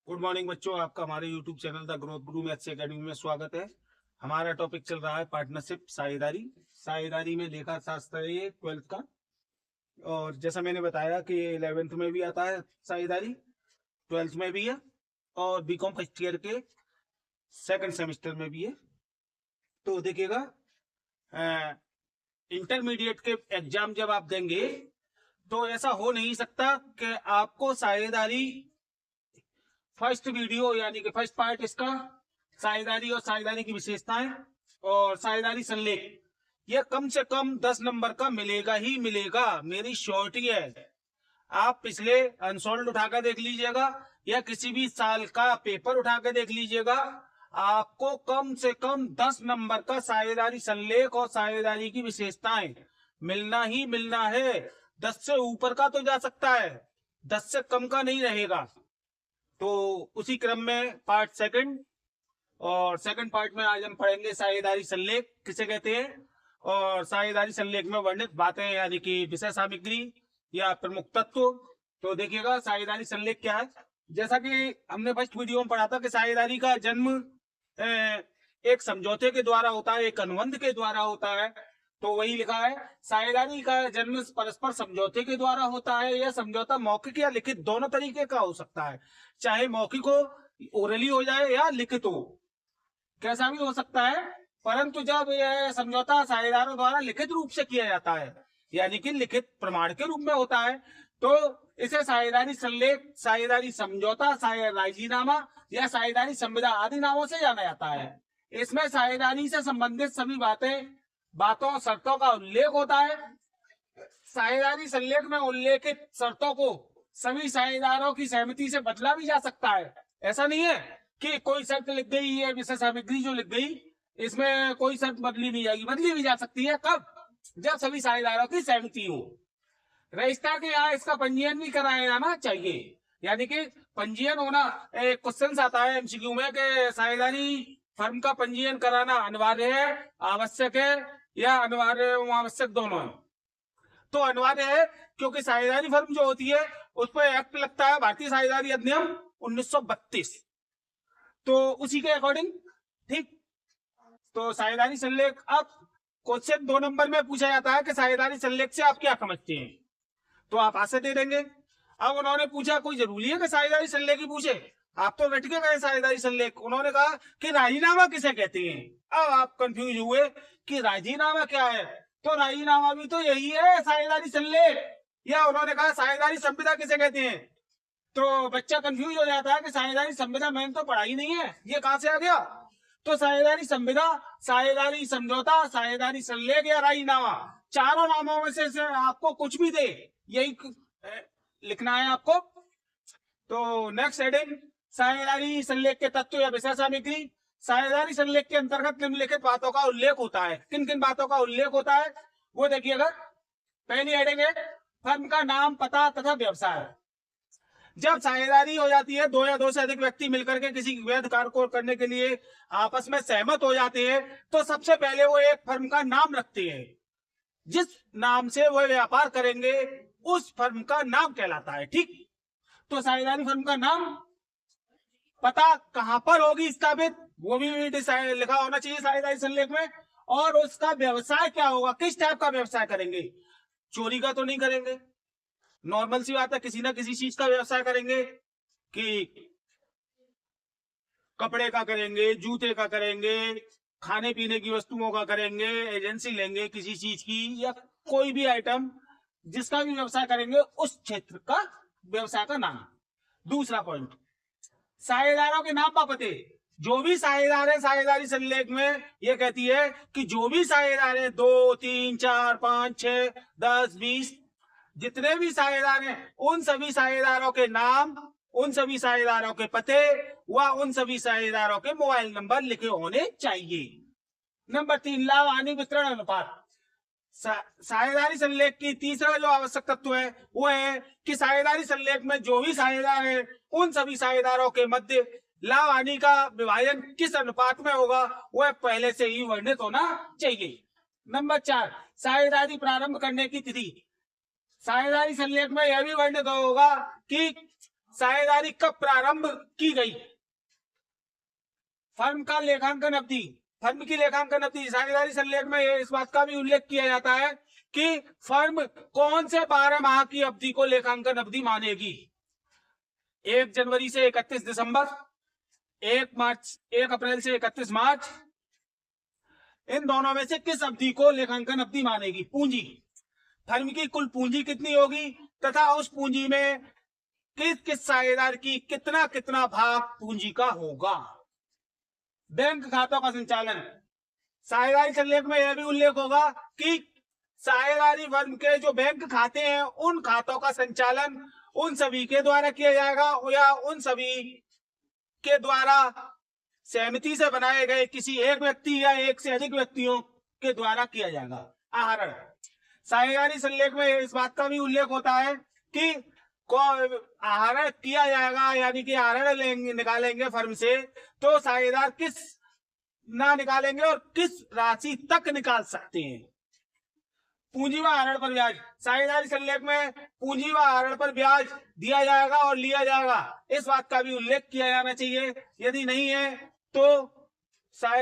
Good morning बच्चों, आपका हमारे YouTube channel the growth Guru maths academy में स्वागत है। हमारा टॉपिक चल रहा है पार्टनरशिप साझेदारी। साझेदारी में लेखा शास्त्र है ये 12th का, और जैसा मैंने बताया कि 11th में भी आता है साझेदारी, 12th में भी है और बीकॉम फर्स्ट ईयर के सेकंड सेमेस्टर में भी है। तो देखिएगा, इंटरमीडिएट के एग्जाम जब आप देंगे तो ऐसा हो नहीं सकता कि आपको साझेदारी फर्स्ट वीडियो यानी कि फर्स्ट पार्ट इसका साझेदारी और साझेदारी की विशेषताएं और साझेदारी संलेख ये कम से कम 10 नंबर का मिलेगा ही मिलेगा। मेरी श्योरिटी है। आप पिछले अनसोल्ड उठाकर देख लीजिएगा या किसी भी साल का पेपर उठाकर देख लीजिएगा, आपको कम से कम 10 नंबर का साझेदारी संलेख और साझेदारी की विशेषताएं मिलना ही मिलना है। 10 से ऊपर का तो जा सकता है, 10 से कम का नहीं रहेगा। तो उसी क्रम में पार्ट सेकंड और सेकंड पार्ट में आज हम पढ़ेंगे साझेदारी संलेख किसे कहते हैं और साझेदारी संलेख में वर्णित बातें यानी कि विषय सामग्री या प्रमुख तत्व। तो देखिएगा साझेदारी संलेख क्या है। जैसा कि हमने फर्स्ट वीडियो में पढ़ा था कि साझेदारी का जन्म एक समझौते के द्वारा होता है, एक अनुबंध के द्वारा होता है। तो वही लिखा है, साझेदारी का जन्म परस्पर समझौते के द्वारा होता है। यह समझौता मौखिक या लिखित दोनों तरीके का हो सकता है, चाहे मौखिक हो, ओरली हो जाए या लिखित हो, कैसा भी हो सकता है। परंतु जब यह समझौता साझेदारों द्वारा लिखित रूप से किया जाता है यानी कि लिखित प्रमाण के रूप में होता है तो इसे साझेदारी संलेख, साझेदारी समझौता, राजीनामा या साझेदारी संविदा आदि नामों से जाना जाता है। इसमें साझेदारी से संबंधित सभी बातों शर्तों का उल्लेख होता है। साझेदारी संलेख में उल्लेखित शर्तों को सभी साझेदारों की सहमति से बदला भी जा सकता है। ऐसा नहीं है कि कोई शर्त लिख गई है, विषय सामग्री जो लिख गई इसमें कोई शर्त बदली नहीं जाएगी, बदली भी जा सकती है। कब? जब सभी साझेदारों की सहमति हो। रजिस्ट्रार के यहाँ इसका पंजीयन भी कराया जाना चाहिए, यानी कि पंजीयन होना। एक क्वेश्चन आता है एमसीक्यू में कि साझेदारी फर्म का पंजीयन कराना अनिवार्य है, आवश्यक है या अनिवार्य एवं आवश्यक दोनों है। तो अनिवार्य है क्योंकि साझेदारी फर्म जो होती है उस पर एक्ट लगता है भारतीय साझेदारी अधिनियम 1932, तो उसी के अकॉर्डिंग ठीक। तो साझेदारी संलेख, अब क्वेश्चन 2 नंबर में पूछा जाता है कि साझेदारी संलेख से आप क्या समझते हैं, तो आप आंसर दे देंगे। अब उन्होंने पूछा, कोई जरूरी है कि साझेदारी संलेख ही पूछे, आप तो रट के गए साझेदारी संलेख। उन्होंने कहा कि राजीनामा किसे कहते हैं। अब आप कंफ्यूज हुए कि राजीनामा क्या है, तो राजीनामा भी तो यही है साझेदारी संलेख। या उन्होंने कहा साझेदारी संविदा किसे कहते हैं, तो बच्चा कंफ्यूज हो जाता है कि साझेदारी संविदा मैंने तो पढ़ाई नहीं है, ये कहां से आ गया। तो साझेदारी संविदा, साझेदारी समझौता, साझेदारी संलेख या राजीनामा, चारों नामों में से आपको कुछ भी दे यही लिखना है आपको। तो नेक्स्ट हेडिंग, साझेदारी संलेख के तत्व या विषय सामग्री। साझेदारी संलेख के अंतर्गत निम्नलिखित बातों का उल्लेख होता है। किन किन बातों का उल्लेख होता है वो देखिएगा। पहली हेडिंग है फर्म का नाम, पता तथा व्यवसाय। जब साझेदारी हो जाती है, 2 या 2 से अधिक व्यक्ति मिलकर के किसी वैध कार्य को करने के लिए आपस में सहमत हो जाते हैं, तो सबसे पहले वो एक फर्म का नाम रखते हैं। जिस नाम से वो व्यापार करेंगे उस फर्म का नाम कहलाता है, ठीक। तो साझेदारी फर्म का नाम, पता कहां पर होगी स्थापित वो भी लिखा होना चाहिए साझेदारी संलेख में, और उसका व्यवसाय क्या होगा, किस टाइप का व्यवसाय करेंगे। चोरी का तो नहीं करेंगे, नॉर्मल सी बात है, किसी ना किसी चीज का व्यवसाय करेंगे, कि कपड़े का करेंगे, जूते का करेंगे, खाने पीने की वस्तुओं का करेंगे, एजेंसी लेंगे किसी चीज की, या कोई भी आइटम जिसका भी व्यवसाय करेंगे उस क्षेत्र का व्यवसाय का नाम। दूसरा पॉइंट, साझेदारों के नाम पते। जो भी साझेदार है साझेदारी संलेख में ये कहती है कि जो भी साझेदार है, 2, 3, 4, 5, 6, 10, 20 जितने भी साझेदार हैं उन सभी साझेदारों के नाम, उन सभी साझेदारों के पते व उन सभी साझेदारों के मोबाइल नंबर लिखे होने चाहिए। नंबर 3, लाभ हानि वितरण अनुपात। साझेदारी संलेख की तीसरा जो आवश्यक तत्व है वो है कि साझेदारी संलेख में जो भी साझेदार है उन सभी साझेदारों के मध्य लाभ हानि का विभाजन किस अनुपात में होगा वह पहले से ही वर्णित होना चाहिए। नंबर 4, साझेदारी प्रारंभ करने की तिथि। साझेदारी संलेख में यह भी वर्णित होगा कि साझेदारी कब प्रारंभ की गई? फर्म का लेखांकन अवधि, फर्म की लेखांकन अवधि साझेदारी संलेख में इस बात का भी उल्लेख किया जाता है कि फर्म कौन से 12 माह की अवधि को लेखांकन अवधि मानेगी। 1 जनवरी से 31 दिसंबर, 1 अप्रैल से 31 मार्च, इन दोनों में से किस अवधि को लेखांकन अवधि मानेगी? पूंजी, फर्म की कुल पूंजी कितनी होगी तथा उस पूंजी में किस किस साझेदार की कितना कितना भाग पूंजी का होगा। बैंक खातों का संचालन, साझेदारी संलेख में यह भी उल्लेख होगा कि साझेदारी फर्म के जो बैंक खाते हैं उन खातों का संचालन उन सभी के द्वारा किया जाएगा या उन सभी के द्वारा सहमति से बनाए गए किसी एक व्यक्ति या एक से अधिक व्यक्तियों के द्वारा किया जाएगा। आहरण, साझेदारी संलेख में इस बात का भी उल्लेख होता है कि आहरण किया जाएगा, यानी कि आहरण निकालेंगे फर्म से तो साझेदार किस ना निकालेंगे और किस राशि तक निकाल सकते हैं। पूंजी व आहरण पर ब्याज, साझेदारी संलेख में पूंजी व आहरण पर ब्याज दिया जाएगा और लिया जाएगा, इस बात का भी उल्लेख किया जाना चाहिए। यदि नहीं है तो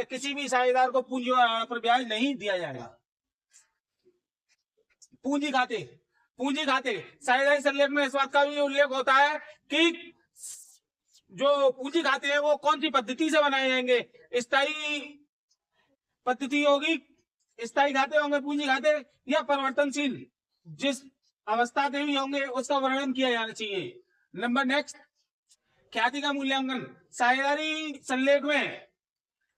किसी भी साझेदार को पूंजी व आहरण पर ब्याज नहीं दिया जाएगा। पूंजी खाते, पूंजी खाते साझेदारी संलेख में इस बात का भी उल्लेख होता है कि जो पूंजी खाते हैं वो कौन सी पद्धति से बनाए जाएंगे। स्थायी पद्धति होगी, स्थायी खाते होंगे पूंजी खाते, या परिवर्तनशील जिस अवस्था के भी होंगे उसका वर्णन किया जाना चाहिए। नंबर नेक्स्ट, ख्याति का मूल्यांकन, साझेदारी संलेख में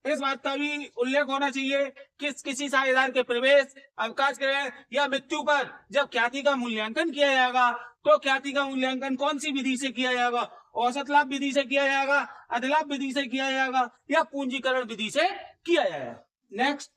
इस बात का भी उल्लेख होना चाहिए कि किसी साझेदार के प्रवेश, अवकाश ग्रहण या मृत्यु पर जब ख्याति का मूल्यांकन किया जाएगा तो ख्याति का मूल्यांकन कौन सी विधि से किया जाएगा? औसत लाभ विधि से किया जाएगा, अधिलाभ विधि से किया जाएगा या पूंजीकरण विधि से किया जाएगा। नेक्स्ट,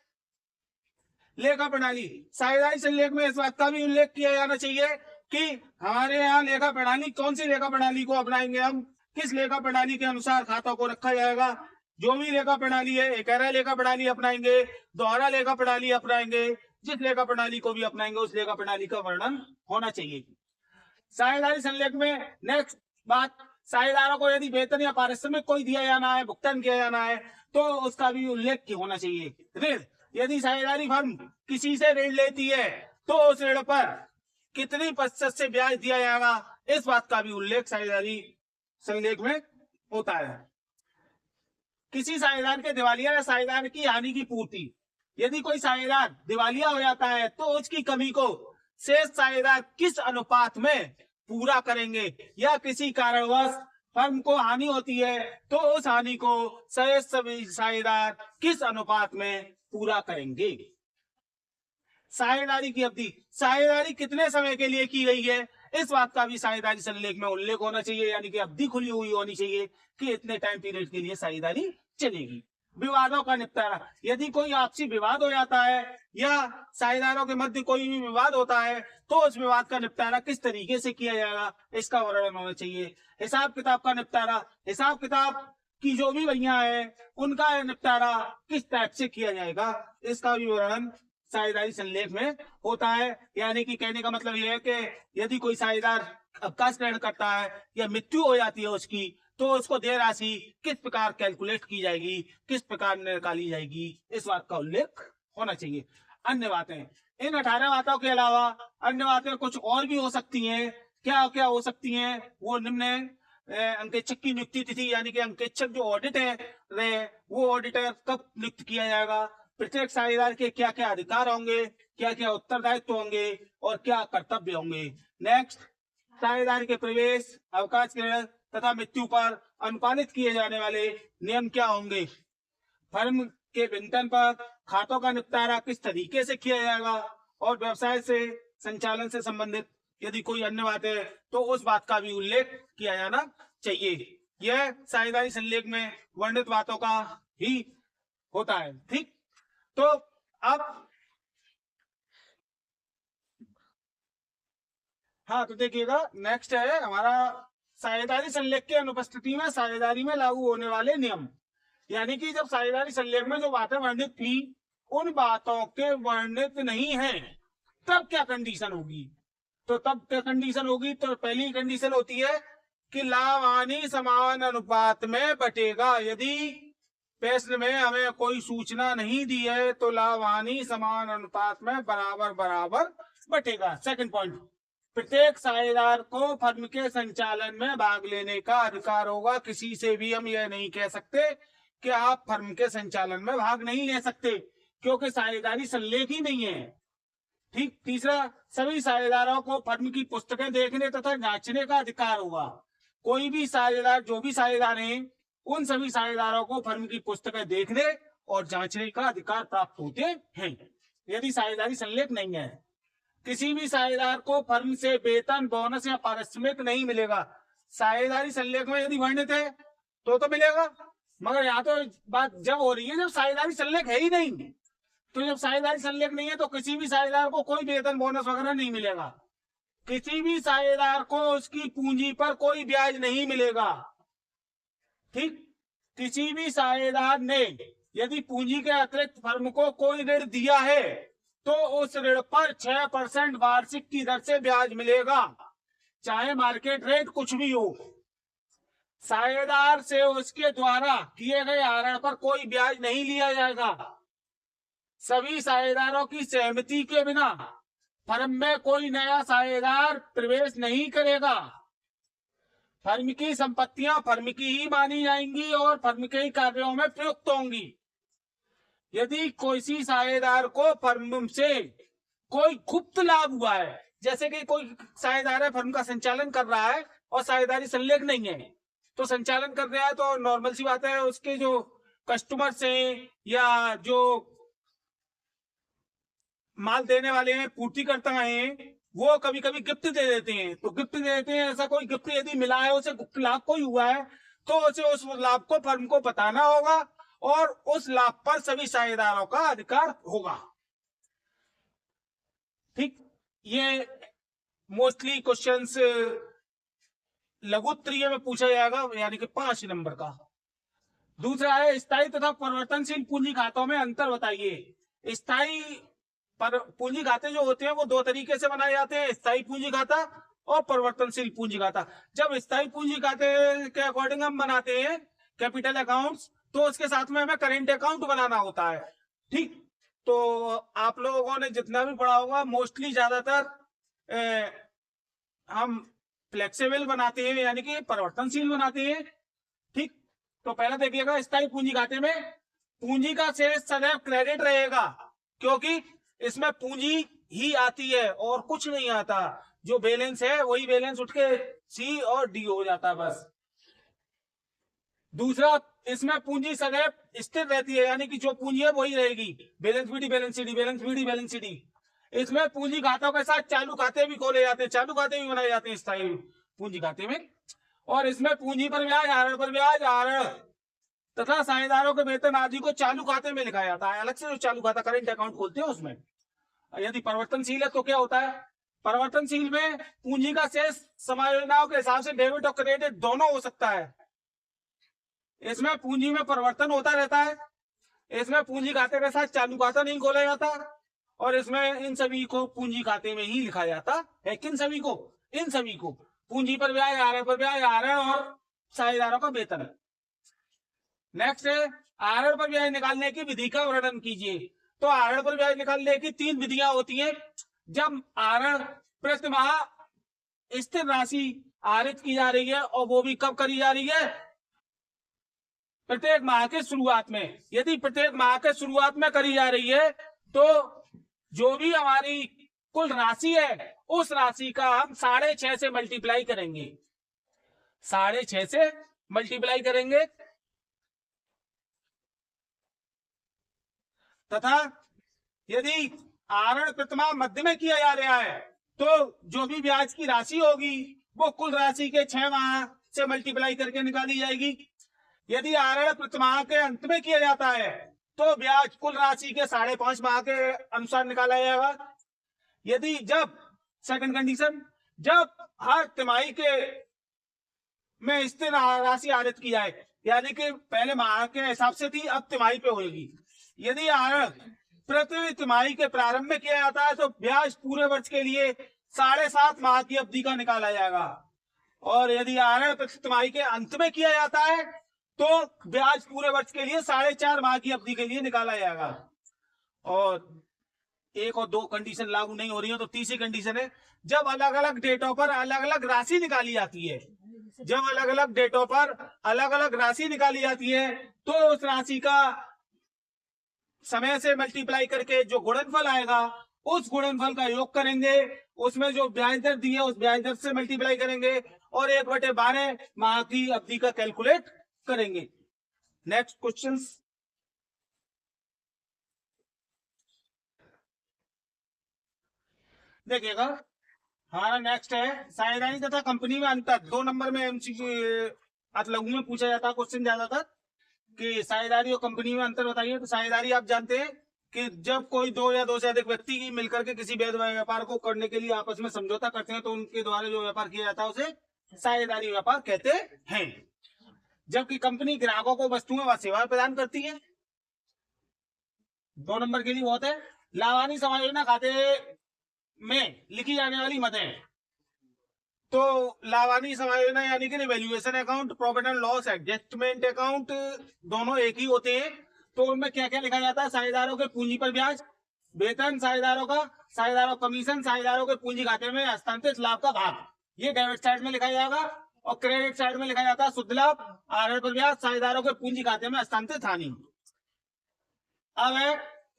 लेखा प्रणाली, साझेदारी संलेख में इस बात का भी उल्लेख किया जाना चाहिए कि हमारे यहाँ लेखा प्रणाली, कौन सी लेखा प्रणाली को अपनाएंगे हम, किस लेखा प्रणाली के अनुसार खातों को रखा जाएगा। जो भी लेखा प्रणाली है, एकहरा लेखा प्रणाली अपनाएंगे, दोहरा लेखा प्रणाली अपनाएंगे, जिस लेखा प्रणाली को भी अपनाएंगे उस लेखा प्रणाली का वर्णन होना चाहिए। साझेदारी संलेख में नेक्स्ट बात, साझेदारों को यदि वेतन या पारिश्रमिक कोई दिया जाना है, भुगतान किया जाना है तो उसका भी उल्लेख होना चाहिए। ऋण, यदि साझेदारी फर्म किसी से ऋण लेती है तो उस ऋण पर कितनी प्रतिशत से ब्याज दिया जाएगा, इस बात का भी उल्लेख साझेदारी संलेख में होता है। किसी साझेदार के दिवालिया या साझेदार की हानि की पूर्ति, यदि कोई साझेदार दिवालिया हो जाता है तो उसकी कमी को शेष साझेदार किस अनुपात में पूरा करेंगे, या किसी कारणवश फर्म को हानि होती है तो उस हानि को शेष सभी साझेदार किस अनुपात में पूरा करेंगे। साझेदारी की अवधि, साझेदारी कितने समय के लिए की गई है, इस बात का भी साझेदारी संलेख में उल्लेख होना चाहिए, यानी कि अवधि खुली हुई होनी चाहिए कि इतने टाइम पीरियड के लिए साझेदारी चलेगी। विवादों का निपटारा, यदि कोई आपसी विवाद हो जाता है या साझेदारों के मध्य कोई भी विवाद होता है तो उस विवाद का निपटारा किस तरीके से किया जाएगा, इसका वर्णन होना चाहिए। हिसाब किताब का निपटारा, हिसाब किताब की जो भी भैया है उनका निपटारा किस टाइप से किया जाएगा, इसका भी वर्णन साझेदारी संलेख में होता है। यानी कि कहने का मतलब यह है कि यदि कोई साझेदार अवकाश ग्रहण करता है या मृत्यु हो जाती है उसकी, तो उसको देय राशि किस प्रकार कैलकुलेट की जाएगी, किस प्रकार निकाली जाएगी, इस बात का उल्लेख होना चाहिए। अन्य बातें, इन 18 बातों के अलावा अन्य बातें कुछ और भी हो सकती हैं। क्या क्या हो सकती हैं वो निम्न अंकेक्षक की नियुक्ति तिथि, यानी कि अंकेक्षक जो ऑडिट है वो ऑडिटर कब नियुक्त किया जाएगा, प्रत्येक साझेदार के क्या क्या अधिकार होंगे, क्या क्या उत्तरदायित्व होंगे और क्या कर्तव्य होंगे। नेक्स्ट, साझेदार के प्रवेश, अवकाश ग्रहण तथा मृत्यु पर अनुपालित किए जाने वाले नियम क्या होंगे। फर्म के वेतन पर खातों का निपटारा किस तरीके से किया जाएगा और व्यवसाय से संचालन से संबंधित यदि कोई अन्य बात है तो उस बात का भी उल्लेख किया जाना चाहिए। यह साझेदारी संलेख में वर्णित बातों का ही होता है। ठीक, तो अब हाँ, तो देखिएगा नेक्स्ट है हमारा साझेदारी संलेख की अनुपस्थिति में साझेदारी में लागू होने वाले नियम। यानी कि जब साझेदारी संलेख में जो बातें वर्णित थी उन बातों के वर्णित नहीं है तब क्या कंडीशन होगी। तो तब क्या कंडीशन होगी, तो पहली कंडीशन होती है कि लाभ हानि समान अनुपात में बटेगा। यदि प्रश्न में हमें कोई सूचना नहीं दी है तो लाभ हानि समान अनुपात में बराबर बराबर बटेगा। सेकंड पॉइंट, प्रत्येक साझेदार को फर्म के संचालन में भाग लेने का अधिकार होगा। किसी से भी हम यह नहीं कह सकते कि आप फर्म के संचालन में भाग नहीं ले सकते, क्योंकि साझेदारी संलेख ही नहीं है। ठीक। तीसरा, सभी साझेदारों को फर्म की पुस्तकें देखने तथा जांचने का अधिकार होगा। कोई भी साझेदार, जो भी साझेदार हैं, उन सभी साझेदारों को फर्म की पुस्तकें देखने और जांचने का अधिकार प्राप्त होते हैं, यदि साझेदारी संलेख नहीं है। किसी भी साझेदार को फर्म से वेतन, बोनस या पारिश्रमिक नहीं मिलेगा। साझेदारी संलेख में यदि वर्णित है तो मिलेगा, मगर यहाँ तो बात जब हो रही है जब साझेदारी संलेख है ही नहीं। तो जब साझेदारी संलेख नहीं है तो किसी भी साझेदार को कोई वेतन, बोनस वगैरह नहीं मिलेगा। किसी भी साझेदार को उसकी पूंजी पर कोई ब्याज नहीं मिलेगा। ठीक। किसी भी साझेदार ने यदि पूंजी के अतिरिक्त फर्म को कोई ऋण दिया है तो उस ऋण पर 6% वार्षिक की दर से ब्याज मिलेगा, चाहे मार्केट रेट कुछ भी हो। साझेदार से उसके द्वारा किए गए आहरण पर कोई ब्याज नहीं लिया जाएगा। सभी साझेदारों की सहमति के बिना फर्म में कोई नया साझेदार प्रवेश नहीं करेगा। फर्म की संपत्तियां फर्म की ही मानी जाएंगी और फर्म के ही कार्यों में प्रयुक्त होंगी। यदि किसी साझेदार को फर्म से कोई गुप्त लाभ हुआ है, जैसे कि कोई साझेदार है फर्म का संचालन कर रहा है और साझेदारी संलेख नहीं है, तो संचालन कर रहा है तो नॉर्मल सी बात है उसके जो कस्टमर्स हैं या जो माल देने वाले हैं, पूर्तिकर्ता हैं, वो कभी कभी गिफ्ट दे देते हैं। तो गिफ्ट दे देते हैं, ऐसा कोई गिफ्ट यदि मिला है, उसे गुप्त लाभ कोई हुआ है, तो उसे उस लाभ को फर्म को बताना होगा और उस लाभ पर सभी साझेदारों का अधिकार होगा। ठीक। ये मोस्टली क्वेश्चंस लघु उत्तरीय में पूछा जाएगा, यानी कि 5 नंबर का। दूसरा है स्थायी तथा परिवर्तनशील पूंजी खातों में अंतर बताइए। स्थायी पूंजी खाते जो होते हैं वो 2 तरीके से बनाए जाते हैं, स्थायी पूंजी खाता और परिवर्तनशील पूंजी खाता। जब स्थायी पूंजी खाते के अकॉर्डिंग हम बनाते हैं कैपिटल अकाउंट्स, तो उसके साथ में हमें करेंट अकाउंट बनाना होता है। ठीक। तो आप लोगों ने जितना भी पढ़ा होगा, मोस्टली ज्यादातर हम फ्लेक्सिबल बनाते हैं, यानी कि परिवर्तनशील बनाते हैं। ठीक। तो पहले देखिएगा, स्थायी पूंजी खाते में पूंजी का शेष सदैव क्रेडिट रहेगा, क्योंकि इसमें पूंजी ही आती है और कुछ नहीं आता। जो बैलेंस है वही बैलेंस उठ के सी और डी हो जाता है बस। दूसरा, इसमें पूंजी सदैव स्थिर रहती है, यानी कि जो पूंजी है वही रहेगी। Balance BD balance CD, balance BD balance CD. इसमें पूंजी खातों के साथ चालू खाते भी खोले जाते हैं, चालू खाते भी बनाए जाते हैं स्थायी पूंजी खाते में। और इसमें पूंजी पर ब्याज, आहरण पर ब्याज, आहरण तथा साझेदारों के वेतन आदि को चालू खाते में लिखा जाता है। अलग से जो चालू खाता करेंट अकाउंट खोलते हैं उसमें। यदि परिवर्तनशील है तो क्या होता है, परिवर्तनशील में पूंजी का शेष समायोजनाओं के हिसाब से डेबिट और क्रेडिट दोनों हो सकता है। इसमें पूंजी में परिवर्तन होता रहता है। इसमें पूंजी खाते के साथ चालू खाता नहीं खोला जाता और इसमें इन सभी को पूंजी खाते में ही लिखा जाता है। किन सभी को? इन सभी को। पूंजी पर ब्याज, आहरण पर ब्याज, आहरण और साझेदारों का वेतन। नेक्स्ट है आहरण पर ब्याज निकालने की विधि का वर्णन कीजिए। तो आहरण पर ब्याज निकालने की 3 विधियां होती हैं। जब आहरण प्रति माह स्थिर राशि आहरित की जा रही है, और वो भी कब करी जा रही है? प्रत्येक माह के शुरुआत में। यदि प्रत्येक माह के शुरुआत में करी जा रही है तो जो भी हमारी कुल राशि है उस राशि का हम 6.5 से मल्टीप्लाई करेंगे। 6.5 से मल्टीप्लाई करेंगे तथा यदि आहरण प्रतिमाह मध्य में किया जा रहा है तो जो भी ब्याज की राशि होगी वो कुल राशि के 6 माह से मल्टीप्लाई करके निकाली जाएगी। यदि आहरण प्रतिमाह के अंत में किया जाता है तो ब्याज कुल राशि के 5.5 माह के अनुसार निकाला जाएगा। यदि जब सेकंड कंडीशन, जब हर तिमाही के में स्थिर राशि आहरित की जाए, यानी कि पहले माह के हिसाब से थी, अब तिमाही पे होगी। यदि आहरण प्रति तिमाही के प्रारंभ में किया जाता है तो ब्याज पूरे वर्ष के लिए 7.5 माह की अवधि का निकाला जाएगा। और यदि आरक्षण प्रतिशत तिमाही के अंत में किया जाता है तो ब्याज पूरे वर्ष के लिए 4.5 माह की अवधि के लिए निकाला जाएगा। और एक और दो कंडीशन लागू नहीं हो रही है, तो तीसरी कंडीशन है जब अलग अलग डेटों पर अलग अलग राशि निकाली जाती है, जब अलग अलग डेटों पर अलग अलग राशि निकाली जाती है तो उस राशि का समय से मल्टीप्लाई करके जो गुणनफल आएगा उस गुणनफल का योग करेंगे, उसमें जो ब्याज दर दी है उस ब्याज दर से मल्टीप्लाई करेंगे और 1/12 माह की अवधि का कैलकुलेट करेंगे। नेक्स्ट क्वेश्चन देखिएगा, हमारा नेक्स्ट है साझेदारी तथा कंपनी में अंतर। 2 नंबर में एमसीक्यू लघु में पूछा जाता है क्वेश्चन ज्यादातर कि साझेदारी और कंपनी में अंतर बताइए। तो साझेदारी आप जानते हैं कि जब कोई दो या दो से अधिक व्यक्ति की मिलकर के किसी व्यापार को करने के लिए आपस में समझौता करते हैं तो उनके द्वारा जो व्यापार किया जाता है उसे साझेदारी व्यापार कहते हैं। जबकि कंपनी ग्राहकों को वस्तुएं व सेवाएं प्रदान करती है। 2 नंबर के लिए बहुत है, लाभानी समायोजन खाते में लिखी जाने वाली मदें। तो लाभानी समायोजन यानी कि valuation account, profit and loss adjustment account दोनों एक ही होते हैं। तो उनमें क्या क्या लिखा जाता है? साझेदारों के पूंजी पर ब्याज, वेतन साझेदारों का, साझेदारों कमीशन, साझेदारों के पूंजी खाते में हस्तांतरित लाभ का भाग, ये डेबिट साइड में लिखा जाएगा। और क्रेडिट साइड में लिखा जाता है शुद्ध लाभ, आधार पर ब्याज, साझेदारों के पूंजी खाते में हस्तांतरित हानि। अब है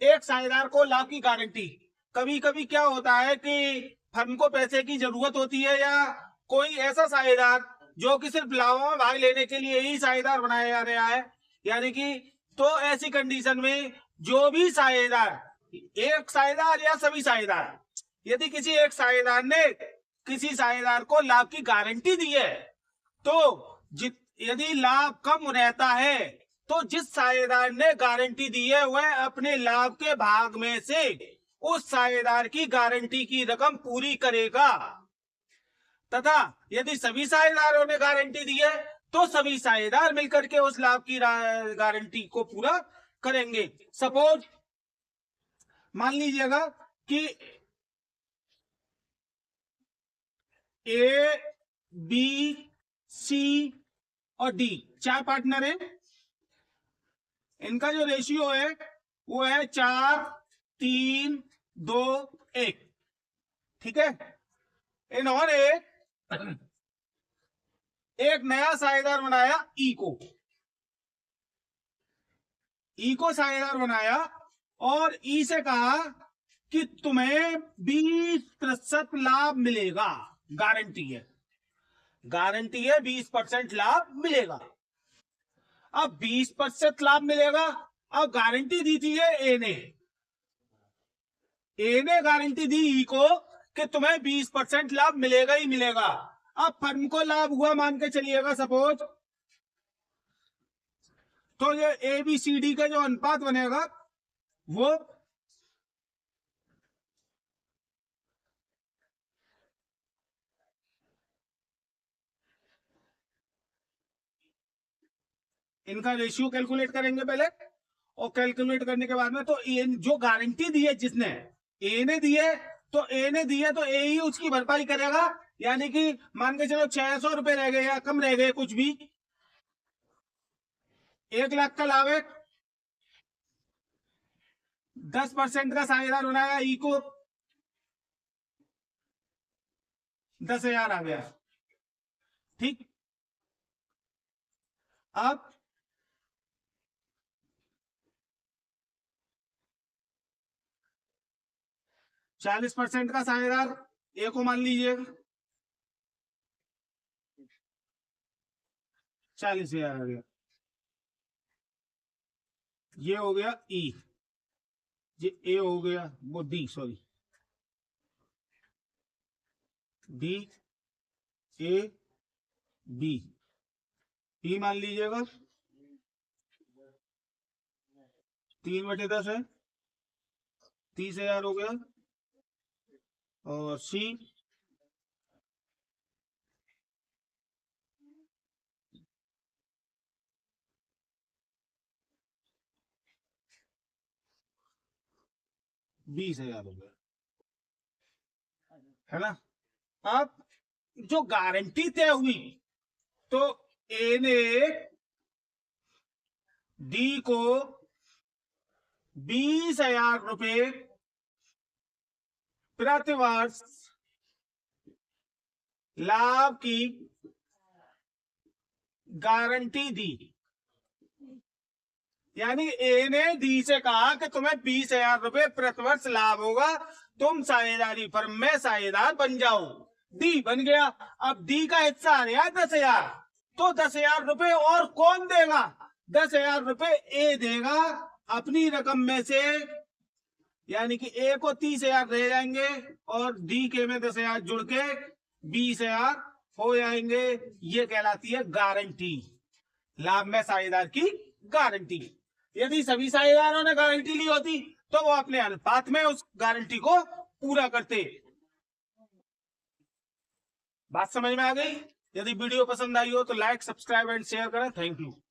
एक साझेदार को लाभ की गारंटी। कभी कभी क्या होता है कि फर्म को पैसे की जरूरत होती है या कोई ऐसा साझेदार जो कि सिर्फ लाभ में भाग लेने के लिए ही साझेदार बनाया जा रहा है, यानी कि तो ऐसी कंडीशन में जो भी साझेदार, एक साझेदार या सभी साझेदार, यदि किसी एक साझेदार ने किसी साझेदार को लाभ की गारंटी दी है तो यदि लाभ कम रहता है तो जिस साझेदार ने गारंटी दी है वह अपने लाभ के भाग में से उस साझेदार की गारंटी की रकम पूरी करेगा, तथा यदि सभी साझेदारों ने गारंटी दी है तो सभी साझेदार मिलकर के उस लाभ की गारंटी को पूरा करेंगे। सपोज मान लीजिएगा कि ए, बी, सी और डी 4 पार्टनर हैं। इनका जो रेशियो है वो है 4, 3, 2, 1। ठीक है, इन्होंने एक नया साझेदार बनाया, ई को साझेदार बनाया और ई से कहा कि तुम्हें 20% लाभ मिलेगा। गारंटी है 20% लाभ मिलेगा। अब 20% लाभ मिलेगा। अब गारंटी दी थी ए ने गारंटी दी ई को कि तुम्हें 20% लाभ मिलेगा ही मिलेगा। अब फर्म को लाभ हुआ मान के चलिएगा सपोज, तो ये ए बी सी डी का जो अनुपात बनेगा वो इनका रेशियो कैलकुलेट करेंगे पहले, और कैलकुलेट करने के बाद में तो जो गारंटी दी है जिसने ए ने दी है तो ए ही उसकी भरपाई करेगा। यानी कि मान के चलो 600 रुपए रह गए या कम रह गए कुछ भी, 1 लाख का लाभ है, 10% का साझेदार बनाया ई को, 10,000 आ गया। ठीक, अब 40% का साझेदार ए को मान लीजिए 40,000 आ गया। ये हो गया ई, ये ए हो गया, वो डी, सॉरी डी, ए, बी, ई मान लीजिएगा 3/10 है, 30,000 हो गया। और सी 20,000 हो गया, है ना। अब जो गारंटी तय हुई, तो ए ने डी को 20,000 रुपए प्रतिवर्ष लाभ की गारंटी दी। यानी ए ने डी से कहा कि तुम्हें 20,000 रुपए प्रतिवर्ष लाभ होगा, तुम साझेदारी फर्म में साझेदार बन जाओ। डी बन गया। अब डी का हिस्सा आ रहा है 10,000, तो 10,000 रुपए और कौन देगा? 10,000 रुपए ए देगा अपनी रकम में से, यानी कि ए को 30,000 रह जाएंगे और डी के में 10,000 जुड़ के 20,000 हो जाएंगे। ये कहलाती है गारंटी, लाभ में साझेदार की गारंटी। यदि सभी साझेदारों ने गारंटी ली होती तो वो अपने अनुपात में उस गारंटी को पूरा करते। बात समझ में आ गई? यदि वीडियो पसंद आई हो तो लाइक, सब्सक्राइब एंड शेयर करें। Thank you.